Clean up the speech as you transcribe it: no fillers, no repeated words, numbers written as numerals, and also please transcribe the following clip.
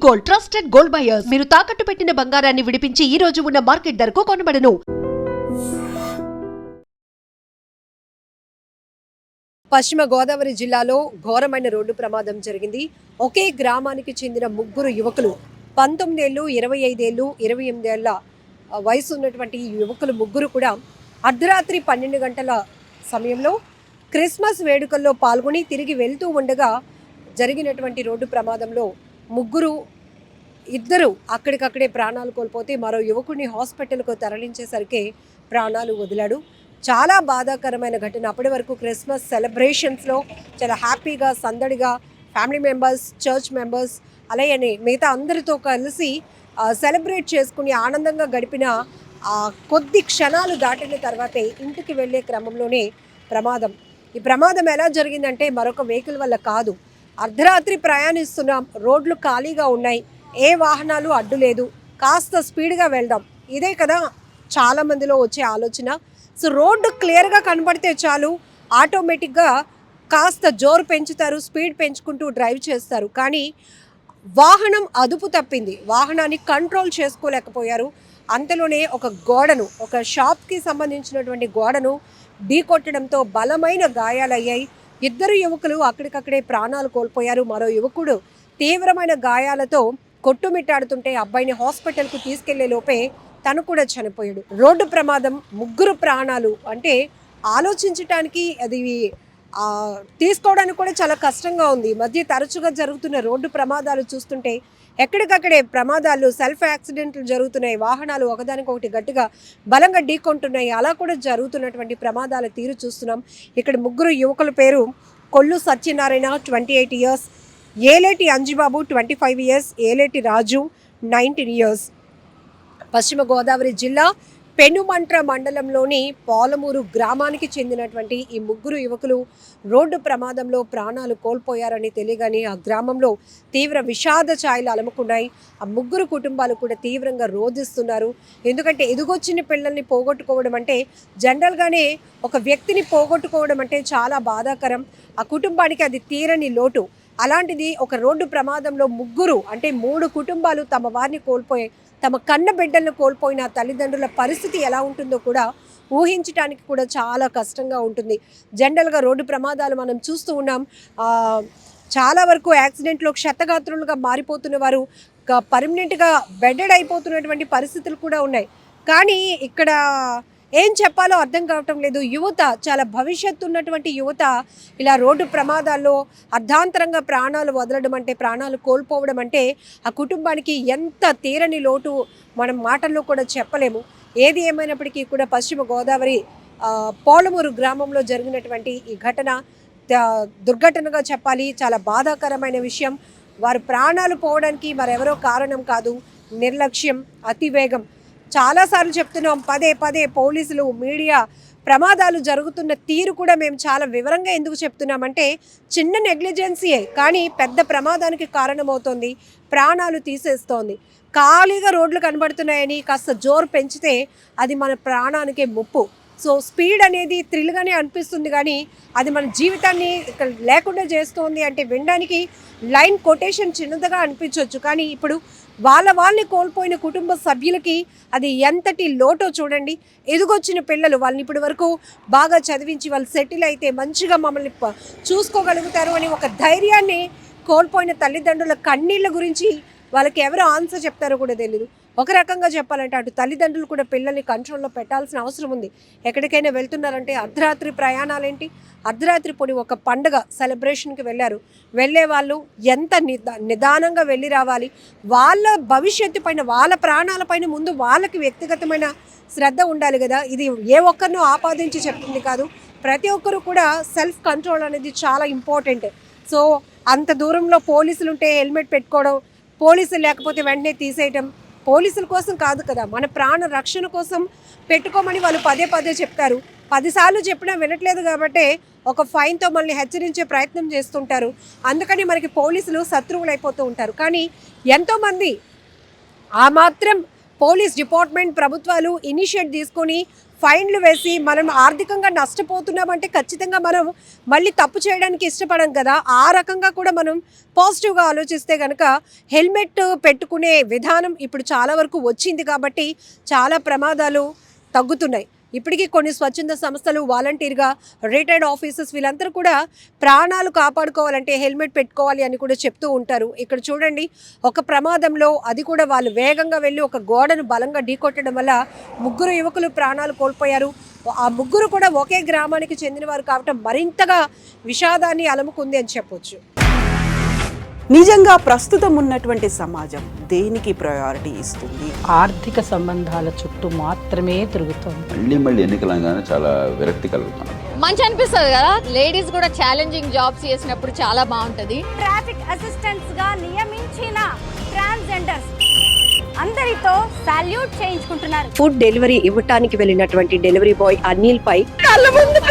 Gold, trusted gold buyers. మీరు తాకట్టు పెట్టిన బంగారాన్ని విడిపించి ఈ రోజు ఉన్న మార్కెట్ ధరకు కొనబడను. పశ్చిమ గోదావరి జిల్లాలో ఘోరమైన రోడ్డు ప్రమాదం జరిగింది. ఒకే గ్రామానికి చెందిన ముగ్గురు యువకులు 19 ఏళ్ళు, 25 ఏళ్ళు, 28 ఏళ్ల వయసు ఉన్నటువంటి ఈ యువకులు ముగ్గురు కూడా అర్ధరాత్రి 12 గంటల సమయంలో క్రిస్మస్ వేడుకల్లో పాల్గొని తిరిగి వెళ్తూ ఉండగా జరిగినటువంటి రోడ్డు ప్రమాదంలో ఇద్దరు అక్కడికక్కడే ప్రాణాలు కోల్పోతే మరో యువకుడిని హాస్పిటల్కు తరలించేసరికి ప్రాణాలు వదిలాడు. చాలా బాధాకరమైన ఘటన. అప్పటి వరకు క్రిస్మస్ సెలబ్రేషన్స్లో చాలా హ్యాపీగా సందడిగా ఫ్యామిలీ మెంబర్స్, చర్చ్ మెంబర్స్ అలాగే మిగతా అందరితో కలిసి సెలబ్రేట్ చేసుకుని ఆనందంగా గడిపిన కొద్ది క్షణాలు దాటిన తర్వాతే ఇంటికి వెళ్ళే క్రమంలోనే ప్రమాదం. ఈ ప్రమాదం ఎలా జరిగిందంటే మరొక వెహికల్ వల్ల కాదు. అర్ధరాత్రి ప్రయాణిస్తున్నాం, రోడ్లు ఖాళీగా ఉన్నాయి, ఏ వాహనాలు అడ్డు లేదు, కాస్త స్పీడ్గా వెళ్దాం, ఇదే కదా చాలామందిలో వచ్చే ఆలోచన. సో రోడ్డు క్లియర్గా కనబడితే చాలు, ఆటోమేటిక్గా కాస్త జోరు పెంచుతారు, స్పీడ్ పెంచుకుంటూ డ్రైవ్ చేస్తారు. కానీ వాహనం అదుపు తప్పింది, వాహనాన్ని కంట్రోల్ చేసుకోలేకపోయారు. అంతలోనే ఒక షాప్కి సంబంధించినటువంటి గోడను ఢీకొట్టడంతో బలమైన గాయాలయ్యాయి. ఇద్దరు యువకులు అక్కడికక్కడే ప్రాణాలు కోల్పోయారు. మరో యువకుడు తీవ్రమైన గాయాలతో కొట్టుమిట్టాడుతుంటే అబ్బాయిని హాస్పిటల్కు తీసుకెళ్లే లోపే తను కూడా చనిపోయాడు. రోడ్డు ప్రమాదం, ముగ్గురు ప్రాణాలు అంటే ఆలోచించటానికి అది తీసుకోవడానికి కూడా చాలా కష్టంగా ఉంది. మధ్య తరచుగా జరుగుతున్న రోడ్డు ప్రమాదాలు చూస్తుంటే ఎక్కడికక్కడే ప్రమాదాలు, సెల్ఫ్ యాక్సిడెంట్లు జరుగుతున్నాయి, వాహనాలు ఒకదానికొకటి గట్టిగా బలంగా ఢీకొంటున్నాయి. అలా కూడా జరుగుతున్నటువంటి ప్రమాదాల తీరు చూస్తున్నాం. ఇక్కడ ముగ్గురు యువకుల పేరు కొల్లు సత్యనారాయణ 28 ఇయర్స్, ఏలేటి అంజిబాబు 25 ఇయర్స్, ఏలేటి రాజు 19 ఇయర్స్. పశ్చిమ గోదావరి జిల్లా పెనుమంట్ర మండలంలోని పాలమూరు గ్రామానికి చెందినటువంటి ఈ ముగ్గురు యువకులు రోడ్డు ప్రమాదంలో ప్రాణాలు కోల్పోయారని తెలియగానే ఆ గ్రామంలో తీవ్ర విషాద ఛాయలు అలముకున్నాయి. ఆ ముగ్గురు కుటుంబాలు కూడా తీవ్రంగా రోధిస్తున్నారు. ఎందుకంటే ఎదుగొచ్చిన పిల్లల్ని పోగొట్టుకోవడం అంటే, జనరల్గానే ఒక వ్యక్తిని పోగొట్టుకోవడం అంటే చాలా బాధాకరం. ఆ కుటుంబానికి అది తీరని లోటు. అలాంటిది ఒక రోడ్డు ప్రమాదంలో ముగ్గురు అంటే 3 కుటుంబాలు తమ వారిని కోల్పోయాయి. తమ కన్న బిడ్డలను కోల్పోయిన తల్లిదండ్రుల పరిస్థితి ఎలా ఉంటుందో కూడా ఊహించడానికి కూడా చాలా కష్టంగా ఉంటుంది. జనరల్గా రోడ్డు ప్రమాదాలు మనం చూస్తూ ఉన్నాం. చాలా వరకు యాక్సిడెంట్లో క్షతగాత్రులుగా మారిపోతున్న వారు పర్మనెంట్గా బెడెడ్ అయిపోతున్నటువంటి పరిస్థితులు కూడా ఉన్నాయి. కానీ ఇక్కడ ఏం చెప్పాలో అర్థం కావటం లేదు. యువత, చాలా భవిష్యత్తు ఉన్నటువంటి యువత ఇలా రోడ్డు ప్రమాదాల్లో అర్ధాంతరంగా ప్రాణాలు వదలడం అంటే, ప్రాణాలు కోల్పోవడం అంటే ఆ కుటుంబానికి ఎంత తీరని లోటు మనం మాటల్లో కూడా చెప్పలేము. ఏది ఏమైనప్పటికీ కూడా పశ్చిమ గోదావరి పాలమూరు గ్రామంలో జరిగినటువంటి ఈ ఘటన దుర్ఘటనగా చెప్పాలి. చాలా బాధాకరమైన విషయం. వారు ప్రాణాలు పోవడానికి మరెవరో కారణం కాదు, నిర్లక్ష్యం, అతివేగం. చాలాసార్లు చెప్తున్నాం, పదే పోలీసులు, మీడియా ప్రమాదాలు జరుగుతున్న తీరు కూడా మేము చాలా వివరంగా ఎందుకు చెప్తున్నామంటే, చిన్న నెగ్లిజెన్సీయే కానీ పెద్ద ప్రమాదానికి కారణమవుతోంది, ప్రాణాలు తీసేస్తోంది. ఖాళీగా రోడ్లు కనబడుతున్నాయని కాస్త జోరు పెంచితే అది మన ప్రాణానికే ముప్పు. సో స్పీడ్ అనేది థ్రిల్గానే అనిపిస్తుంది, కానీ అది మన జీవితాన్ని ఇక్కడ లేకుండా చేస్తోంది అంటే వినడానికి లైన్ కొటేషన్ చిన్నదిగా అనిపించవచ్చు. కానీ ఇప్పుడు వాళ్ళని కోల్పోయిన కుటుంబ సభ్యులకి అది ఎంతటి లోటో చూడండి. ఎదుగొచ్చిన పిల్లలు, వాళ్ళని ఇప్పటి వరకు బాగా చదివించి వాళ్ళు సెటిల్ అయితే మంచిగా మమ్మల్ని చూసుకోగలుగుతారు అని ఒక ధైర్యాన్ని కోల్పోయిన తల్లిదండ్రుల కన్నీళ్ళ గురించి వాళ్ళకి ఎవరు ఆన్సర్ చెప్తారో కూడా తెలియదు. ఒక రకంగా చెప్పాలంటే అటు తల్లిదండ్రులు కూడా పిల్లల్ని కంట్రోల్లో పెట్టాల్సిన అవసరం ఉంది. ఎక్కడికైనా వెళ్తున్నారంటే అర్ధరాత్రి ప్రయాణాలేంటి, అర్ధరాత్రి పొడి ఒక పండుగ సెలబ్రేషన్కి వెళ్ళే వాళ్ళు ఎంత నిదానంగా వెళ్ళి రావాలి. వాళ్ళ భవిష్యత్తు పైన, వాళ్ళ ప్రాణాలపైన ముందు వాళ్ళకి వ్యక్తిగతమైన శ్రద్ధ ఉండాలి కదా. ఇది ఏ ఒక్కరినో ఆపాదించి చెప్తుంది కాదు. ప్రతి ఒక్కరు కూడా సెల్ఫ్ కంట్రోల్ అనేది చాలా ఇంపార్టెంట్. సో అంత దూరంలో పోలీసులు ఉంటే హెల్మెట్ పెట్టుకోవడం, పోలీసులు లేకపోతే వెంటనే తీసేయటం, పోలీసుల కోసం కాదు కదా, మన ప్రాణ రక్షణ కోసం పెట్టుకోమని వాళ్ళు పదే చెప్తారు. 10 సార్లు చెప్పినా వినట్లేదు కాబట్టి ఒక ఫైన్తో మనల్ని హెచ్చరించే ప్రయత్నం చేస్తుంటారు. అందుకని మనకి పోలీసులు శత్రువులు అయిపోతూ ఉంటారు. కానీ ఎంతోమంది ఆ మాత్రం పోలీస్ డిపార్ట్మెంట్, ప్రభుత్వాలు ఇనిషియేట్ తీసుకొని ఫైన్లు వేసి మనం ఆర్థికంగా నష్టపోతున్నామంటే ఖచ్చితంగా మనం మళ్ళీ తప్పు చేయడానికి ఇష్టపడం కదా. ఆ రకంగా కూడా మనం పాజిటివ్గా ఆలోచిస్తే కనుక హెల్మెట్ పెట్టుకునే విధానం ఇప్పుడు చాలా వరకు వచ్చింది కాబట్టి చాలా ప్రమాదాలు తగ్గుతున్నాయి. ఇప్పటికీ కొన్ని స్వచ్ఛంద సంస్థలు, వాలంటీర్గా రిటైర్డ్ ఆఫీసర్స్ వీళ్ళందరూ కూడా ప్రాణాలు కాపాడుకోవాలంటే హెల్మెట్ పెట్టుకోవాలి అని కూడా చెప్తూ ఉంటారు. ఇక్కడ చూడండి, ఒక ప్రమాదంలో అది కూడా వాళ్ళు వేగంగా వెళ్ళి ఒక గోడను బలంగా ఢీకొట్టడం వల్ల 3 యువకులు ప్రాణాలు కోల్పోయారు. ఆ 3 కూడా ఒకే గ్రామానికి చెందినవారు కావటం మరింతగా విషాదాన్ని అలముకుంది అని చెప్పొచ్చు. నిజంగా ప్రస్తుతం ఉన్నటువంటి సమాజం దేనికి ప్రయారిటీ ఇస్తుంది? ఆర్థిక సంబంధాల చుట్టూ మాత్రమే తిరుగుతుంది. మళ్ళీ ఎన్నికలంగానే చాలా విరక్తి కలుగుతాను. మంచి అనిపిస్తుంది కదా, లేడీస్ కూడా ఛాలెంజింగ్ జాబ్స్ చేసినప్పుడు చాలా బాగుంటది. ట్రాఫిక్ అసిస్టెంట్స్ గా నియమించిన ట్రాన్స్జెండర్స్ అందరితో సాల్యూట్ చేయించుకుంటున్నారు. ఫుడ్ డెలివరీ ఇవ్వటానికి వెళ్ళినటువంటి డెలివరీ బాయ్ అనిల్ పై కళ్ళ ముందు